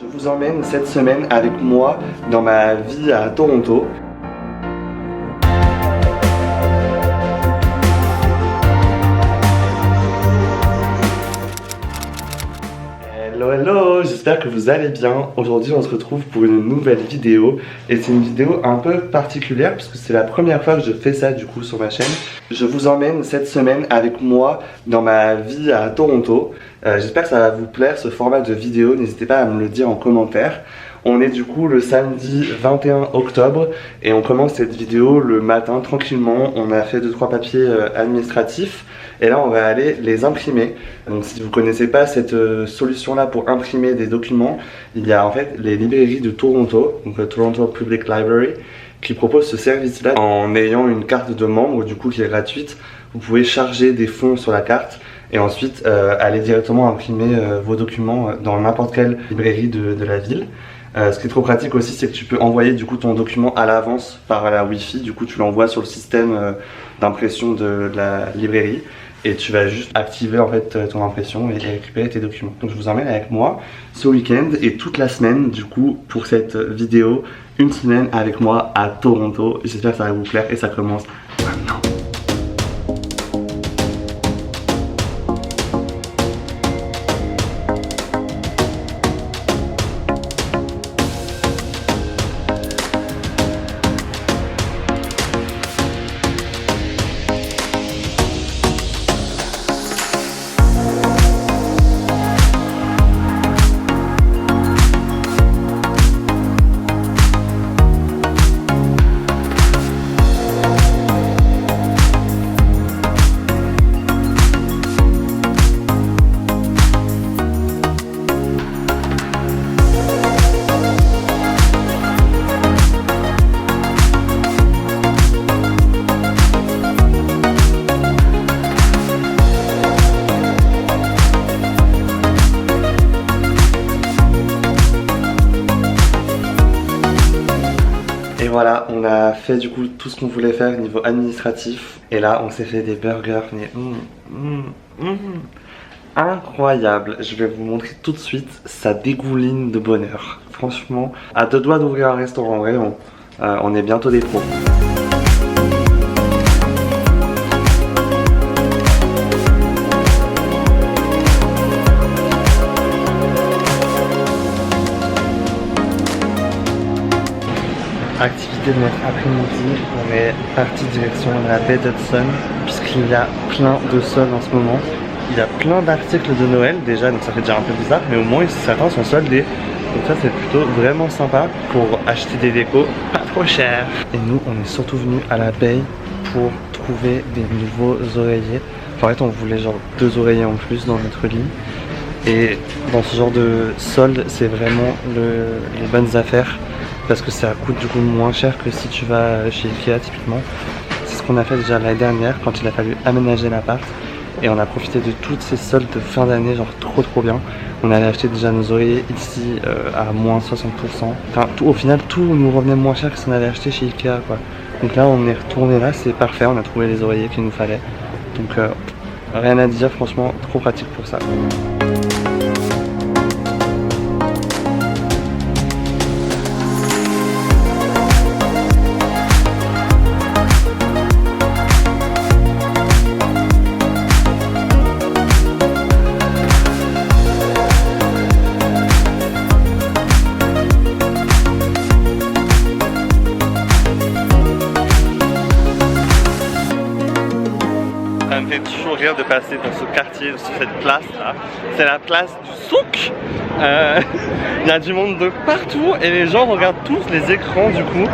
Je vous emmène cette semaine avec moi dans ma vie à Toronto. Hello, j'espère que vous allez bien. Aujourd'hui on se retrouve pour une nouvelle vidéo et c'est une vidéo un peu particulière parce que c'est la première fois que je fais ça du coup sur ma chaîne. Je vous emmène cette semaine avec moi dans ma vie à Toronto. J'espère que ça va vous plaire ce format de vidéo, n'hésitez pas à me le dire en commentaire. On est du coup le samedi 21 octobre et on commence cette vidéo le matin tranquillement. On a fait 2-3 papiers administratifs et là on va aller les imprimer. Donc si vous ne connaissez pas cette solution là pour imprimer des documents, il y a en fait les librairies de Toronto, donc le Toronto Public Library, qui propose ce service là. En ayant une carte de membre du coup qui est gratuite, vous pouvez charger des fonds sur la carte et ensuite aller directement imprimer vos documents dans n'importe quelle librairie de la ville. Ce qui est trop pratique aussi, c'est que tu peux envoyer du coup ton document à l'avance par la Wi-Fi. Du coup tu l'envoies sur le système d'impression de la librairie et tu vas juste activer en fait ton impression et récupérer tes documents. Donc je vous emmène avec moi ce week-end et toute la semaine du coup pour cette vidéo, une semaine avec moi à Toronto. J'espère que ça va vous plaire et ça commence maintenant. Et voilà, on a fait du coup tout ce qu'on voulait faire au niveau administratif. Et là, on s'est fait des burgers, mais incroyable. Je vais vous montrer tout de suite, ça dégouline de bonheur. Franchement, à deux doigts d'ouvrir un restaurant, vraiment. On est bientôt des pros. Activité de notre après-midi, on est parti direction la baie d'Hudson puisqu'il y a plein de soldes en ce moment. Il y a plein d'articles de Noël déjà, donc ça fait déjà un peu bizarre, mais au moins certains sont soldés. Donc ça c'est plutôt vraiment sympa pour acheter des décos pas trop cher. Et nous on est surtout venus à la baie pour trouver des nouveaux oreillers. En fait on voulait genre 2 oreillers en plus dans notre lit. Et dans ce genre de solde c'est vraiment les bonnes affaires. Parce que ça coûte du coup moins cher que si tu vas chez Ikea typiquement. C'est ce qu'on a fait déjà l'année dernière quand il a fallu aménager l'appart. Et on a profité de toutes ces soldes de fin d'année, genre trop bien. On allait acheter déjà nos oreillers ici à moins 60%. Enfin au final tout nous revenait moins cher que si on allait acheter chez Ikea quoi. Donc là on est retourné là, c'est parfait, on a trouvé les oreillers qu'il nous fallait. Donc rien à dire, franchement trop pratique pour ça. Ça me fait toujours rire de passer dans ce quartier, sur cette place là. C'est la place du souk. Il y a du monde de partout et les gens regardent tous les écrans du coup.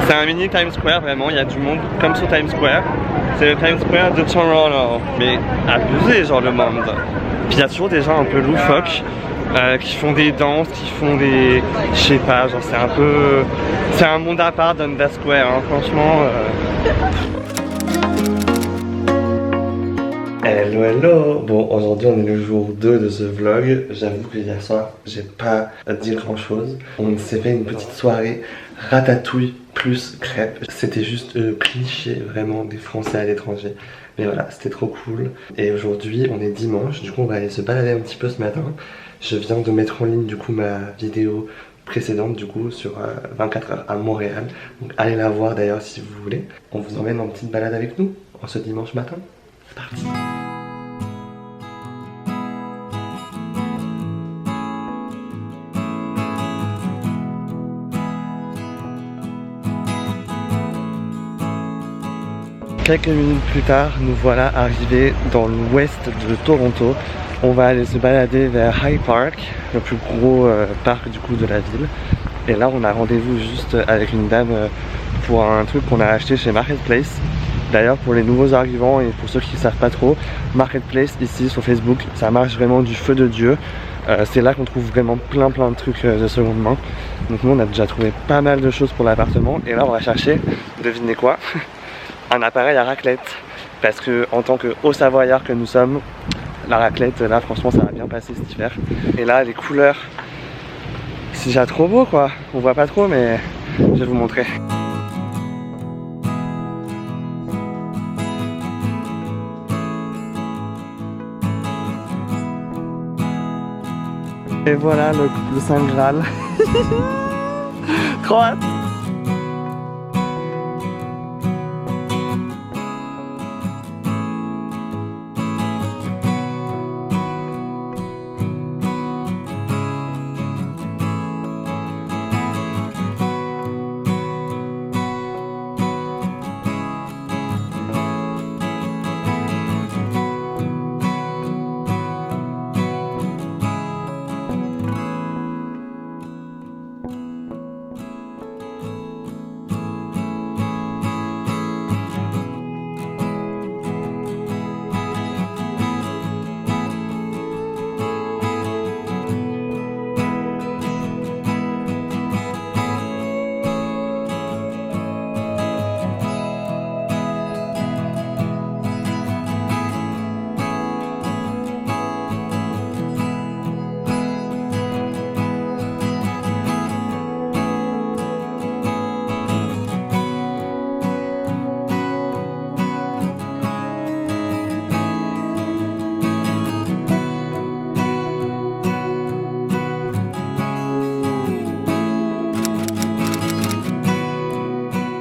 C'est un mini Times Square vraiment, il y a du monde comme sur Times Square. C'est le Times Square de Toronto. Mais abusé genre le monde. Puis il y a toujours des gens un peu loufoques qui font des danses, qui font des... je sais pas, genre c'est un peu... c'est un monde à part Dundas Square hein, franchement. Hello. Bon, aujourd'hui on est le jour 2 de ce vlog. J'avoue que hier soir j'ai pas dit grand chose. On s'est fait une petite soirée ratatouille plus crêpes. C'était juste cliché vraiment des Français à l'étranger. Mais voilà, c'était trop cool. Et aujourd'hui on est dimanche, du coup on va aller se balader un petit peu ce matin. Je viens de mettre en ligne du coup ma vidéo précédente du coup sur 24 heures à Montréal. Donc allez la voir d'ailleurs si vous voulez. On vous emmène en petite balade avec nous en ce dimanche matin. C'est parti. Quelques minutes plus tard, nous voilà arrivés dans l'ouest de Toronto. On va aller se balader vers High Park, le plus gros parc du coup de la ville. Et là on a rendez-vous juste avec une dame pour un truc qu'on a acheté chez Marketplace. D'ailleurs pour les nouveaux arrivants et pour ceux qui ne savent pas trop, Marketplace ici sur Facebook, ça marche vraiment du feu de Dieu. C'est là qu'on trouve vraiment plein de trucs de seconde main. Donc nous on a déjà trouvé pas mal de choses pour l'appartement. Et là on va chercher, devinez quoi, un appareil à raclette. Parce que en tant que haut savoyard que nous sommes, la raclette là franchement ça va bien passer cet hiver. Et là les couleurs, c'est déjà trop beau quoi. On voit pas trop mais je vais vous montrer. Et voilà le Saint Graal. Trop hâte.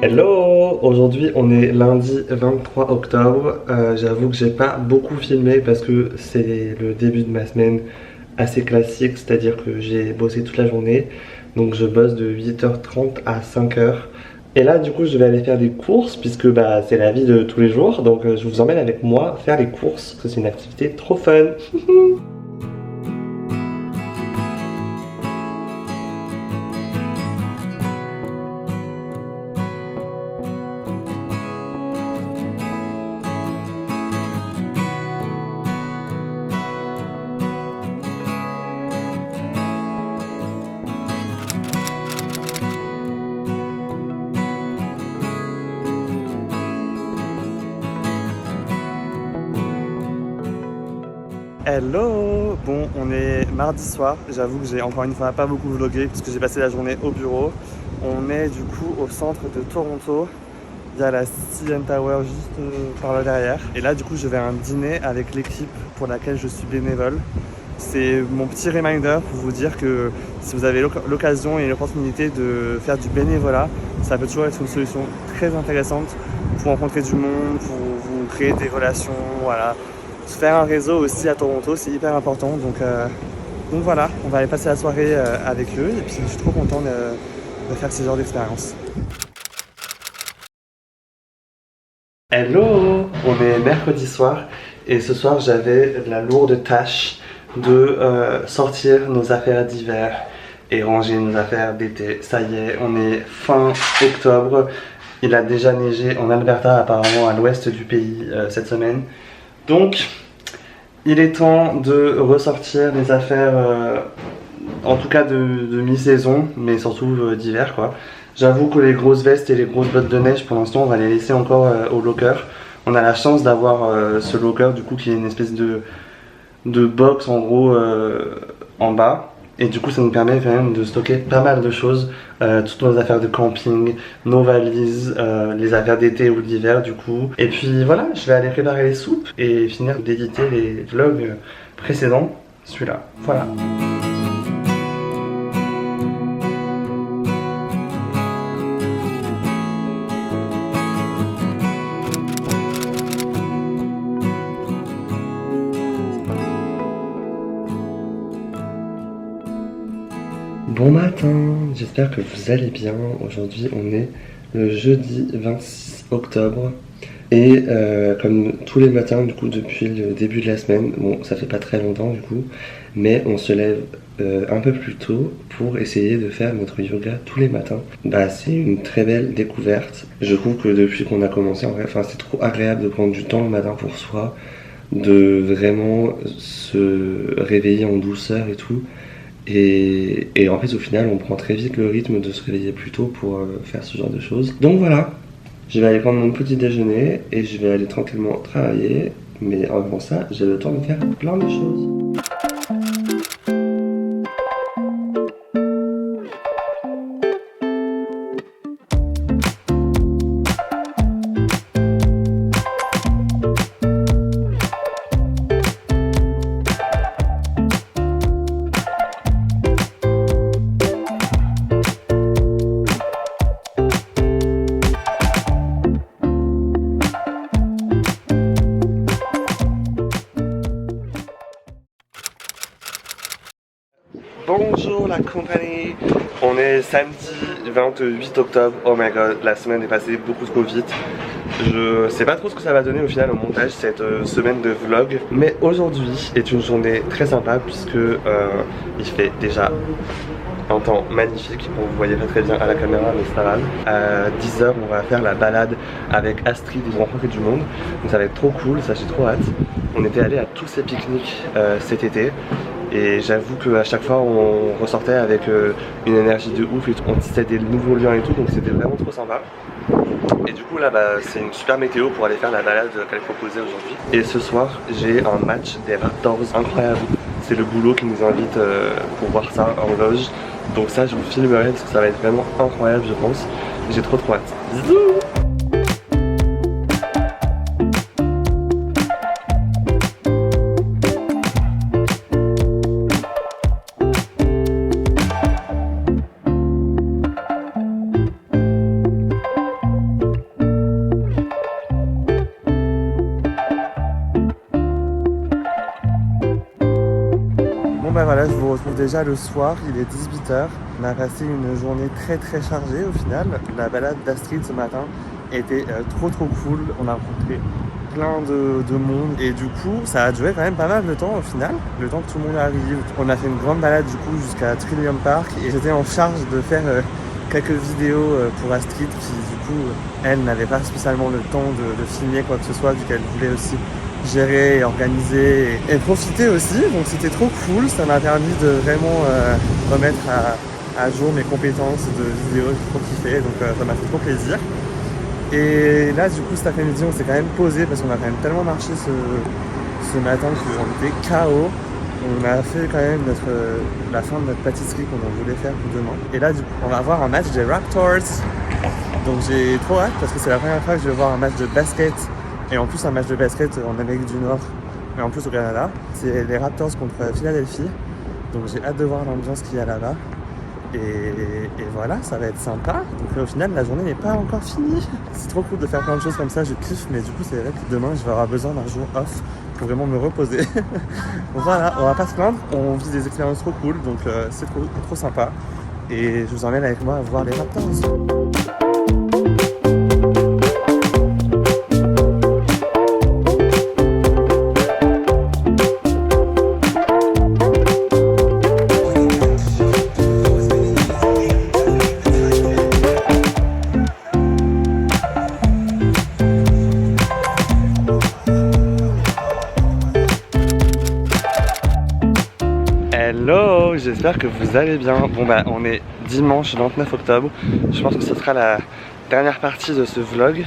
Hello! Aujourd'hui on est lundi 23 octobre. J'avoue que j'ai pas beaucoup filmé parce que c'est le début de ma semaine assez classique, c'est-à-dire que j'ai bossé toute la journée. Donc je bosse de 8h30 à 5h. Et là du coup je vais aller faire des courses puisque bah, c'est la vie de tous les jours. Donc je vous emmène avec moi faire les courses parce que c'est une activité trop fun. Hello! Bon, on est mardi soir, j'avoue que j'ai encore une fois pas beaucoup vlogué puisque j'ai passé la journée au bureau. On est du coup au centre de Toronto, il y a la CN Tower juste par là derrière. Et là du coup je vais à un dîner avec l'équipe pour laquelle je suis bénévole. C'est mon petit reminder pour vous dire que si vous avez l'occasion et l'opportunité de faire du bénévolat, ça peut toujours être une solution très intéressante pour rencontrer du monde, pour vous créer des relations, voilà. Faire un réseau aussi à Toronto, c'est hyper important. Donc voilà, on va aller passer la soirée avec eux et puis je suis trop content de faire ce genre d'expérience. Hello! On est mercredi soir et ce soir j'avais la lourde tâche de sortir nos affaires d'hiver et ranger nos affaires d'été. Ça y est, on est fin octobre. Il a déjà neigé en Alberta apparemment à l'ouest du pays cette semaine. Donc, il est temps de ressortir les affaires, en tout cas de mi-saison, mais surtout d'hiver quoi. J'avoue que les grosses vestes et les grosses bottes de neige, pour l'instant, on va les laisser encore au locker. On a la chance d'avoir ce locker du coup qui est une espèce de box en gros en bas. Et du coup ça nous permet quand même de stocker pas mal de choses, toutes nos affaires de camping, nos valises, les affaires d'été ou d'hiver du coup. Et puis voilà, je vais aller préparer les soupes et finir d'éditer les vlogs précédents. celui-là, voilà. Bon matin, j'espère que vous allez bien. Aujourd'hui on est le jeudi 26 octobre et comme tous les matins du coup depuis le début de la semaine, bon ça fait pas très longtemps du coup, mais on se lève un peu plus tôt pour essayer de faire notre yoga tous les matins. Bah c'est une très belle découverte. Je trouve que depuis qu'on a commencé, en vrai, enfin c'est trop agréable de prendre du temps le matin pour soi, de vraiment se réveiller en douceur et tout. Et en fait au final on prend très vite le rythme de se réveiller plus tôt pour faire ce genre de choses. Donc voilà, je vais aller prendre mon petit déjeuner et je vais aller tranquillement travailler. Mais avant ça, j'ai le temps de faire plein de choses. Bonjour la compagnie, on est samedi 28 octobre, oh my god, la semaine est passée beaucoup trop vite. Je sais pas trop ce que ça va donner au final au montage cette semaine de vlog, mais aujourd'hui est une journée très sympa puisque il fait déjà un temps magnifique, on vous voyez pas très bien à la caméra mais c'est pas grave. À 10h on va faire la balade avec Astrid et rencontrer du monde, donc ça va être trop cool, ça j'ai trop hâte. On était allé à tous ces pique-niques cet été. Et j'avoue qu'à chaque fois on ressortait avec une énergie de ouf et on tissait des nouveaux liens et tout, donc c'était vraiment trop sympa. Et du coup là c'est une super météo pour aller faire la balade qu'elle proposait aujourd'hui. Et ce soir j'ai un match des Raptors incroyable. C'est le boulot qui nous invite pour voir ça en loge. Donc ça je vous filmerai parce que ça va être vraiment incroyable je pense. J'ai trop hâte. Bisous. Bah voilà, je vous retrouve déjà le soir, il est 18h. On a passé une journée très chargée au final. La balade d'Astrid ce matin était trop cool. On a rencontré plein de monde et du coup ça a duré quand même pas mal de temps au final. Le temps que tout le monde arrive. On a fait une grande balade du coup jusqu'à Trillium Park et j'étais en charge de faire quelques vidéos pour Astrid qui du coup elle n'avait pas spécialement le temps de filmer quoi que ce soit vu qu'elle voulait aussi gérer et organiser et profiter aussi, donc c'était trop cool. Ça m'a permis de vraiment remettre à jour mes compétences de vidéo, j'ai trop kiffé, donc ça m'a fait trop plaisir. Et là du coup cet après-midi on s'est quand même posé parce qu'on a quand même tellement marché ce matin que j'en étais KO. On a fait quand même la fin de notre pâtisserie qu'on voulait faire pour demain. Et là du coup on va avoir un match des Raptors, donc j'ai trop hâte parce que c'est la première fois que je vais voir un match de basket. Et en plus un match de basket en Amérique du Nord, mais en plus au Canada. C'est les Raptors contre Philadelphie. Donc j'ai hâte de voir l'ambiance qu'il y a là-bas. Et voilà, ça va être sympa. Donc au final la journée n'est pas encore finie. C'est trop cool de faire plein de choses comme ça, je kiffe. Mais du coup c'est vrai que demain je vais avoir besoin d'un jour off pour vraiment me reposer. Donc voilà, on va pas se plaindre. On vit des expériences trop cool, donc c'est trop sympa. Et je vous emmène avec moi à voir les Raptors. Hello, j'espère que vous allez bien. Bon bah on est dimanche 29 octobre. Je pense que ce sera la dernière partie de ce vlog.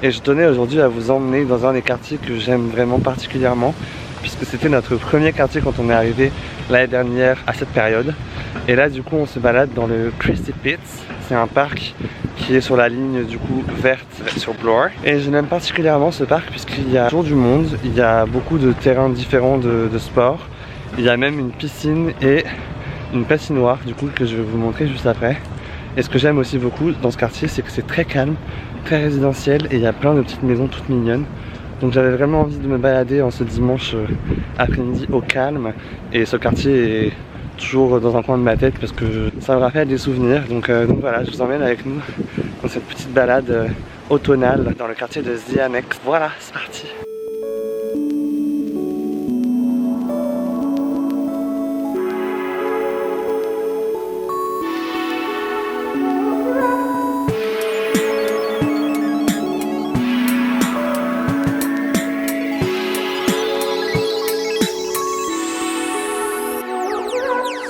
Et je tenais aujourd'hui à vous emmener dans un des quartiers que j'aime vraiment particulièrement, puisque c'était notre premier quartier quand on est arrivé l'année dernière à cette période. Et là du coup on se balade dans le Christie Pits. C'est un parc qui est sur la ligne du coup verte sur Bloor. Et je l'aime particulièrement ce parc puisqu'il y a toujours du monde, il y a beaucoup de terrains différents de sport. Il y a même une piscine et une patinoire du coup que je vais vous montrer juste après. Et ce que j'aime aussi beaucoup dans ce quartier, c'est que c'est très calme, très résidentiel et il y a plein de petites maisons toutes mignonnes. Donc j'avais vraiment envie de me balader en ce dimanche après-midi au calme. Et ce quartier est toujours dans un coin de ma tête parce que ça me rappelle des souvenirs. Donc voilà, je vous emmène avec nous dans cette petite balade automnale dans le quartier de The Annex. Voilà, c'est parti.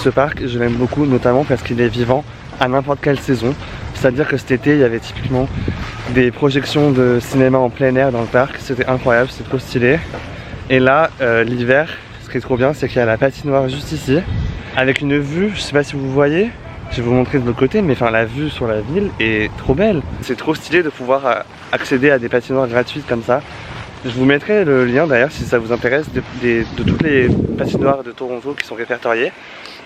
Ce parc, je l'aime beaucoup, notamment parce qu'il est vivant à n'importe quelle saison. C'est-à-dire que cet été, il y avait typiquement des projections de cinéma en plein air dans le parc. C'était incroyable, c'était trop stylé. Et là, l'hiver, ce qui est trop bien, c'est qu'il y a la patinoire juste ici, avec une vue, je sais pas si vous voyez, je vais vous montrer de l'autre côté, mais enfin la vue sur la ville est trop belle. C'est trop stylé de pouvoir accéder à des patinoires gratuites comme ça. Je vous mettrai le lien d'ailleurs si ça vous intéresse de toutes les patinoires de Toronto qui sont répertoriées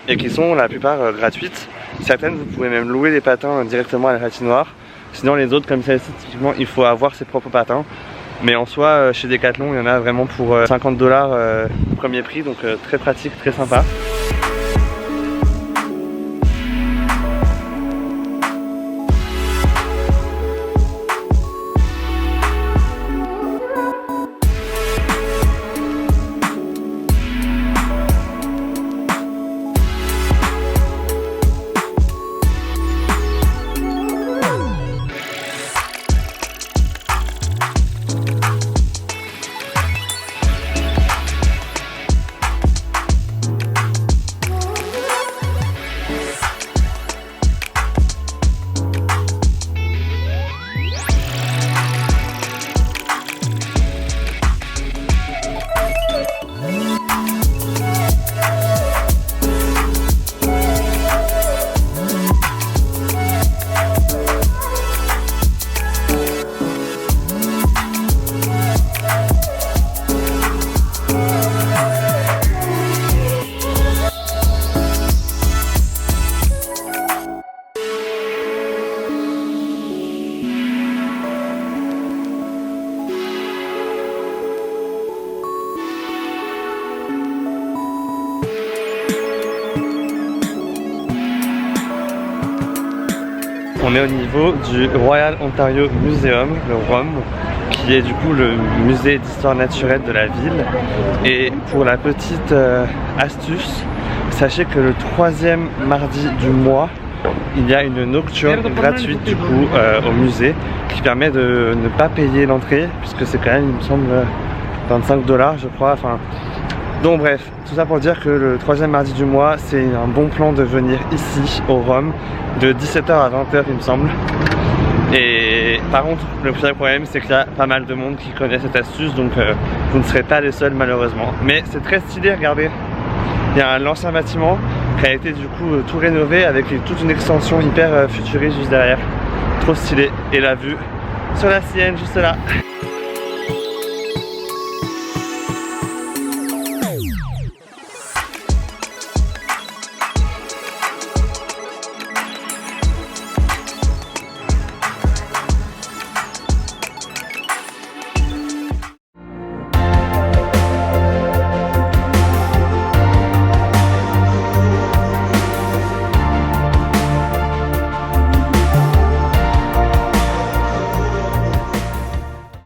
et qui sont la plupart gratuites. Certaines vous pouvez même louer des patins directement à la patinoire. Sinon les autres comme celle-ci, typiquement il faut avoir ses propres patins. Mais en soi chez Decathlon il y en a vraiment pour 50 $ premier prix, donc très pratique, très sympa. On est au niveau du Royal Ontario Museum, le ROM, qui est du coup le musée d'histoire naturelle de la ville. Et pour la petite astuce, sachez que le 3e mardi du mois, il y a une nocturne gratuite du coup au musée qui permet de ne pas payer l'entrée, puisque c'est quand même, il me semble, 25 $ je crois. Enfin, donc bref, tout ça pour dire que le 3e mardi du mois, c'est un bon plan de venir ici au ROM de 17 h à 20 h il me semble. Et par contre, le premier problème, c'est qu'il y a pas mal de monde qui connaît cette astuce, donc vous ne serez pas les seuls malheureusement. Mais c'est très stylé, regardez. Il y a l'ancien bâtiment qui a été du coup tout rénové avec toute une extension hyper futuriste juste derrière. Trop stylé. Et la vue sur la Sienne juste là.